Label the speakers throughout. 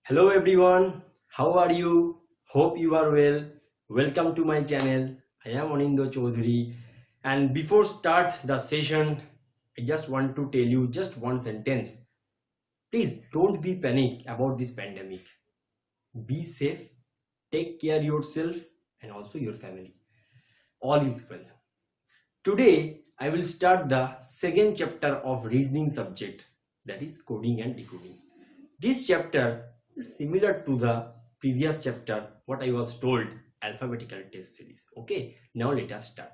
Speaker 1: Hello everyone, how are you? Hope you are well. Welcome to my channel. I am Anindo Chaudhary, and before start the session, I just want to tell you just one sentence. Please don't be panic about this pandemic. Be safe, take care yourself and also your family. All is well. Today I will start the second chapter of reasoning subject, that is coding and decoding. This chapter is similar to the previous chapter, what I was told, alphabetical test series. Okay, now let us start.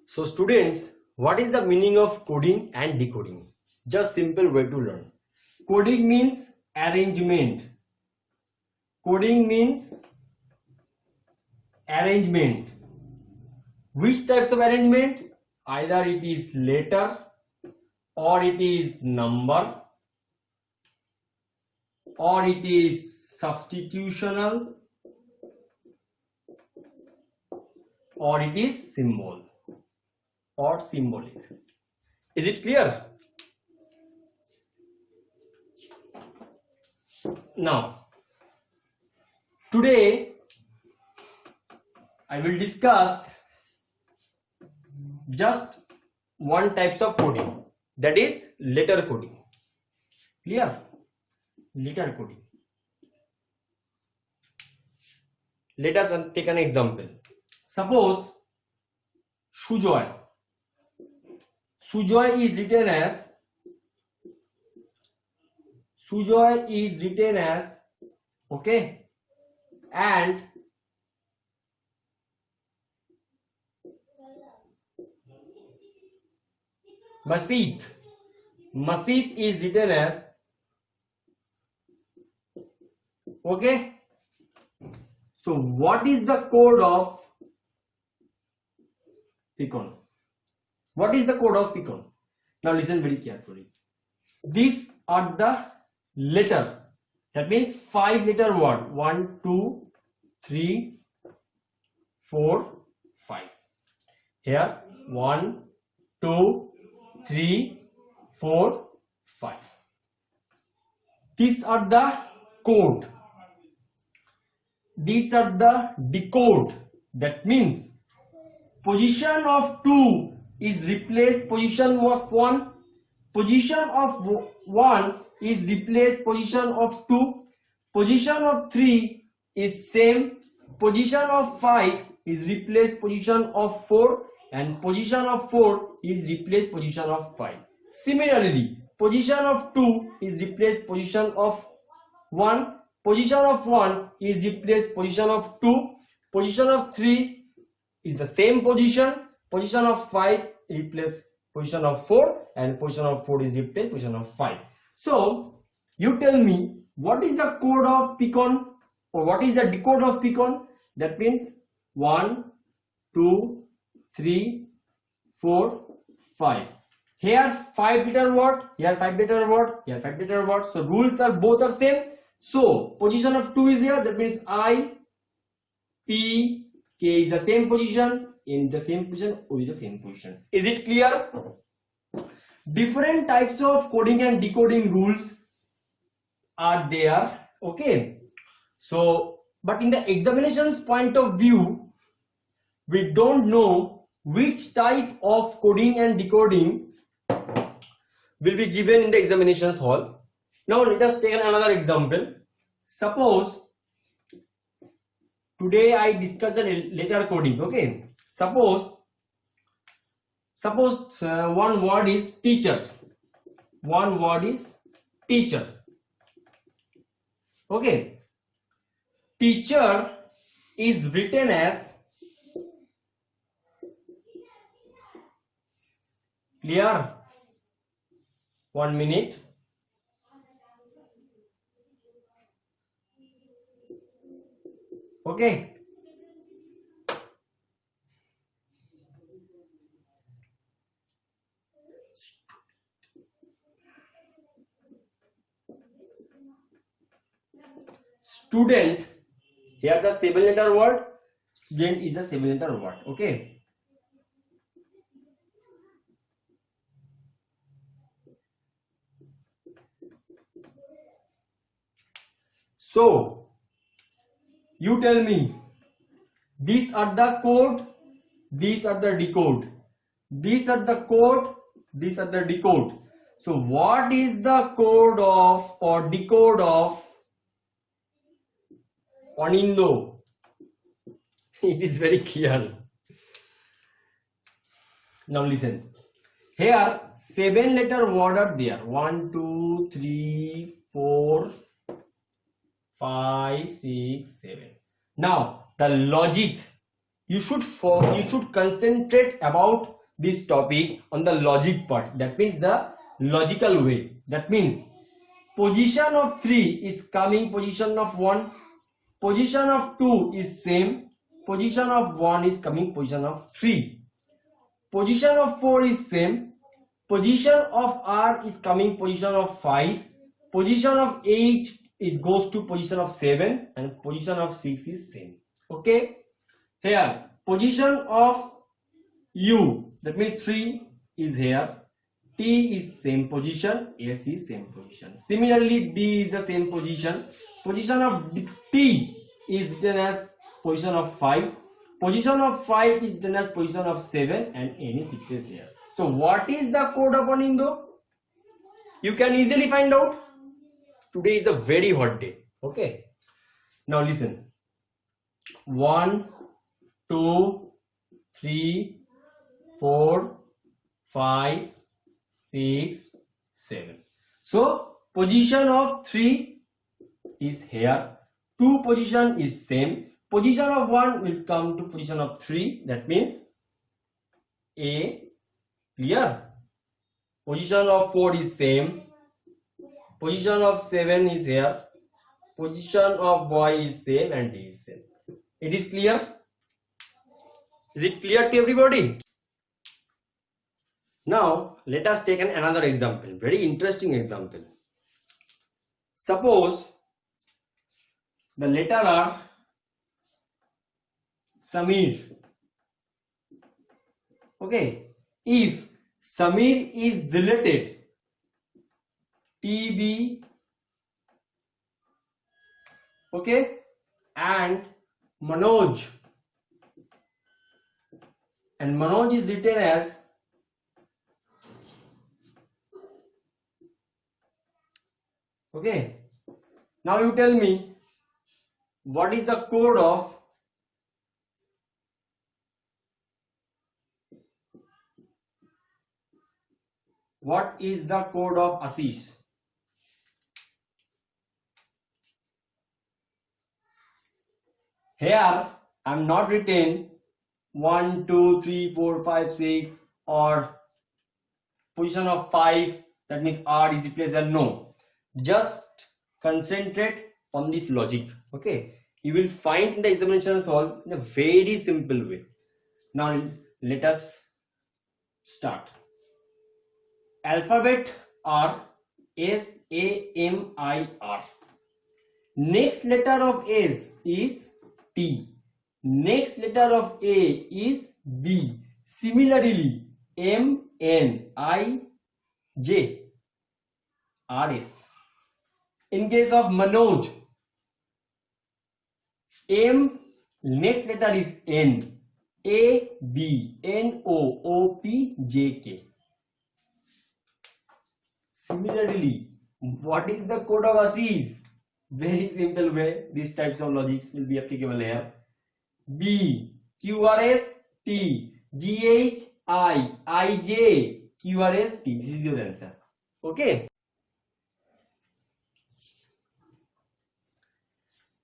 Speaker 1: So students, what is the meaning of coding and decoding? Just simple way to learn. Coding means arrangement. Coding means arrangement. Which types of arrangement? Either it is letter or it is number or it is substitutional or it is symbol or symbolic. Is it clear? Now, today I will discuss just one types of coding, that is letter coding. Clear? Letter coding. Let us take an example. Suppose Sujoy. Sujoy is written as okay, and Masit is written as okay. So what is the code of Picon? What is the code of Picon? Now listen very carefully. These are the letter. That means 5-letter word. 1, 2, 3, 4, 5. Here 1, 2, 3, 4, 5. These are the code. These are the decode. That means position of 2 is replaced position of 1. Position of 1 is replaced position of 2. Position of 3 is same. Position of 5 is replaced position of 4. And position of 4 is replaced position of 5. Similarly, position of 2 is replaced position of 1. Position of 1 is replaced position of 2. Position of 3 is the same position. Position of 5 replace position of 4, and position of 4 is replaced position of 5. So you tell me, what is the code of Picon or what is the decode of Picon? That means 1, 2, 3, 4, 5. Here 5-letter word, here 5-letter word, here 5-letter word. So rules are both are same. So position of 2 is here. That means I, P, K is the same position, in the same position, O is the same position. Is it clear? Different types of coding and decoding rules are there. Okay. So, but in the examination's point of view, we don't know which type of coding and decoding will be given in the examinations hall. Now let us take another example. Suppose today I discuss the letter coding. Okay. Suppose one word is teacher. One word is teacher. Okay. Teacher is written as clear. 1 minute. Okay. Student, here the 7-letter word. Student is a 7-letter word. Okay. So you tell me, these are the code, these are the decode, these are the code, these are the decode. So what is the code of or decode of Anindo? It is very clear. Now listen. Here 7-letter word are there. 1, 2, 3, 4, 5, 6, 7. Now the logic. You should concentrate about this topic on the logic part. That means the logical way. That means position of 3 is coming position of 1. Position of 2 is same. Position of 1 is coming position of 3. Position of 4 is same. Position of R is coming position of 5. Position of 8 is goes to position of 7 and position of 6 is same. Okay. Here position of U, that means 3 is here. T is same position. S is same position. Similarly D is the same position. Position of T is written as position of 5. Position of 5 is written as position of 7 and N is written here. So what is the code of Anindo? You can easily find out. Today is a very hot day. Okay. Now listen. 1, 2, 3, 4, 5, 6, 7. So position of 3 is here. 2 position is same. Position of 1 will come to position of 3. That means A. Clear? Position of 4 is same. Position of 7 is here. Position of Y is same and D is same. It is clear? Is it clear to everybody? Now let us take another example. Very interesting example. Suppose the letter are Samir. Okay. If Samir is deleted, TB, okay, and Manoj is written as okay. Now you tell me, what is the code of Ashish? Here I am not written 1, 2, 3, 4, 5, 6 or position of 5, that means R is replaced as no. Just concentrate on this logic. Okay, you will find in the examination solve in a very simple way. Now let us start. Alphabet are S, A, M, I, R. Next letter of S is T. Next letter of A is B. Similarly, M, N, I, J, R, S. In case of Manoj, M, next letter is N, A, B, N, O, O, P, J, K. Similarly, what is the code of Ashish? Very simple way. These types of logics will be applicable here. B, Q, R, S, T, G, H, I, J, Q, R, S, T. This is your answer. Okay.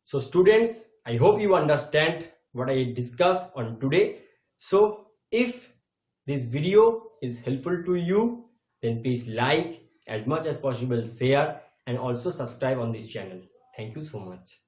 Speaker 1: So students, I hope you understand what I discussed on today. So if this video is helpful to you, then please like, as much as possible share, and also subscribe on this channel. Thank you so much.